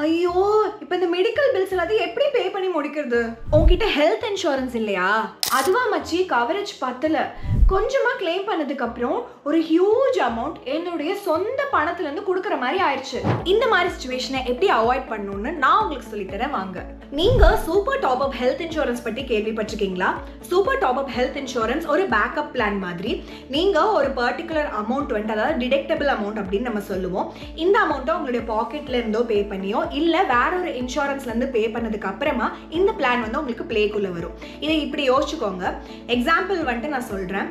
ஐயோ, இப்போ இந்த மெடிக்கல் பில்ஸ் எல்லாத்தையும் எப்படி பே பண்ணி முடிக்கிறது? உங்ககிட்ட ஹெல்த் இன்சூரன்ஸ் இல்லையா? அதுவா மச்சி கவரேஜ் பத்தல. கொஞ்சமா கிளைம் பண்ணதுக்கு அப்புறம் ஒரு ஹியூஜ் அமௌண்ட் என்னுடைய சொந்த பணத்துல இருந்து கொடுக்குற மாதிரி ஆயிடுச்சு. இந்த மாதிரி சிச்சுவேஷனை எப்படி அவாய்ட் பண்ணணும்னு நான் உங்களுக்கு சொல்லி தரேன் வாங்க. நீங்க super top up health insurance பத்தி கேள்விப்பட்டிருக்கீங்களா? Super top up health insurance ஒரு பேக்கப் பிளான் மாதிரி. நீங்க ஒரு பர்டிகுலர் அமௌண்ட் வந்து, அதாவது டிடெக்டபிள் அமௌண்ட் அப்படின்னு நம்ம சொல்லுவோம். இந்த அமௌண்ட்டை உங்களுடைய பாக்கெட்ல இருந்தோ பே பண்ணியோ இல்ல வேற ஒரு இன்சூரன்ஸ்ல இருந்து பே பண்ணதுக்கு அப்புறமா இந்த பிளான் வந்து உங்களுக்கு பிளேக்குள்ள வரும். இதை இப்படி யோசிச்சுக்கோங்க. எக்ஸாம்பிள் வந்துட்டு நான் சொல்றேன்.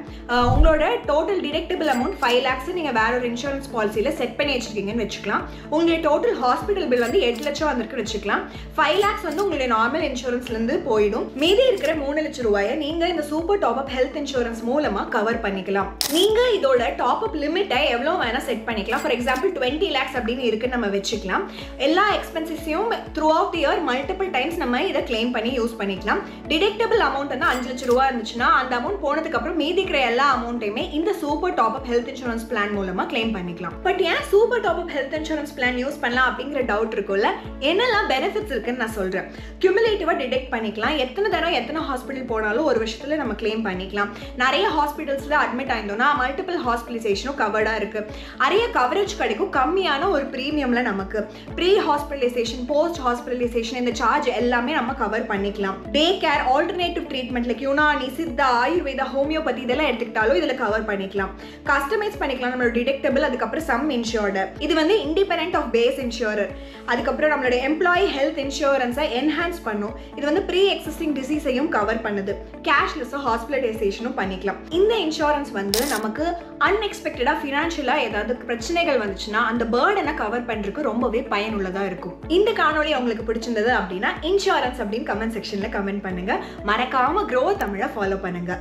உங்களோட டோட்டல் டிடெக்டபிள் அமௌண்ட் 5 lakhs நீங்க வேற ஒரு இன்சூரன்ஸ் பாலிசியில செட் பண்ணி வச்சிருக்கீங்கன்னு வச்சுக்கலாம். உங்களுடைய டோட்டல் ஹாஸ்பிட்டல் பில் வந்து 8 லட்சம் வந்திருக்கு வச்சுக்கலாம். 5 lakhs வந்து உங்களுடைய நார்மல் இன்சூரன்ஸ்ல இருந்து போயிடும். மீதி இருக்கிற 3 லட்சம் ரூபாயை நீங்க இந்த super top up health insurance மூலமா கவர் பண்ணிக்கலாம். நீங்க இதோட டாப் அப் லிமிட்டை எவ்வளவு வேணா செட் பண்ணிக்கலாம். ஃபார் எக்ஸாம்பிள் 20 lakhs அப்படின்னு இருக்குன்னு நம்ம வச்சுக்கலாம். எல்லா எக்ஸ்பென்சஸையும் throughout year multiple times நம்ம இதை கிளைம் பண்ணி யூஸ் பண்ணிக்கலாம். டிடெக்டபிள் அமௌண்ட் வந்து 5 லட்சம் ரூபாய் இருந்துச்சுன்னா அந்த அமௌண்ட் போனதுக்கு அப்புறம் மீதி இருக்கிற எல்லா அமௌண்ட்டையுமே இந்த super top up health insurance plan மூலமா கிளைம் பண்ணிக்கலாம். பட் ஏன் super top up health insurance plan use பண்ணலாம் அப்படிங்கிற டவுட் இருக்கும்ல. என்னெல்லாம் பெனிஃபிட்ஸ் இருக்குன்னு நான் சொல்றேன். கியூமுலேட்டிவா டிடெக்ட் பண்ணிக்கலாம். எத்தனை தடவை எத்தனை ஹாஸ்பிட்டல் போனாலும் ஒரு வருஷத்துல நம்ம கிளைம் பண்ணிக்கலாம். நிறைய ஹாஸ்பிட்டல்ஸ்ல அட்மிட் ஆயிருந்தோம்னா மல்டிபிள் ஹாஸ்பிட்டலைசேஷனும் கவர்டா இருக்கு. நிறைய கவரேஜ் கிடைக்கும் கம்மியான ஒரு பிரீமியம்ல. நமக்கு ப்ரீ ஹாஸ்பிட்டலைசேஷன், போஸ்ட் ஹாஸ்பிட்டலைசேஷன், இந்த சார்ஜ் எல்லாமே நம்ம கவர் பண்ணிக்கலாம். Day care, alternative treatment like Unani, Siddha, Ayurveda, homeopathy இதெல்லாம் எடுத்துக்கிட்டாலும் இதுல கவர் பண்ணிக்கலாம். கஸ்டமைஸ் பண்ணிக்கலாம் நம்மளோட டிடெக்டபிள், அதுக்கப்புறம் சம் இன்சூர்டு. இது வந்து இண்டிபெண்டன்ட் ஆஃப் பேஸ் இன்சூரர். அதுக்கப்புறம் நம்மளோட எம்ப்ளாயி ஹெல்த் இன்சூரன்ஸை என்ஹான்ஸ் பண்ணும். இது வந்து ப்ரீ எக்ஸிஸ்டிங் டிசீஸையும் கவர் பண்ணுது. கேஷ்லெஸ் ஹாஸ்பிட்டலைசேஷனும் பண்ணிக்கலாம். இந்த இன்சூரன்ஸ் வந்து நமக்கு அன்எக்ஸ்பெக்டடா ஃபினான்ஷியலா ஏதாவது பிரச்சனைகள் வந்துச்சுன்னா அந்த பர்டனை கவர் பண்றதுக்கு ரொம்பவே பயனுள்ளதா இருக்கும். இந்த காணொளி உங்களுக்கு பிடிச்சிருந்தது அப்படின்னா இன்சூரன்ஸ் அப்படின்னு கமெண்ட் செக்ஷன்ல கமெண்ட் பண்ணுங்க. மறக்காம க்ரோ தமிழை ஃபாலோ பண்ணுங்க.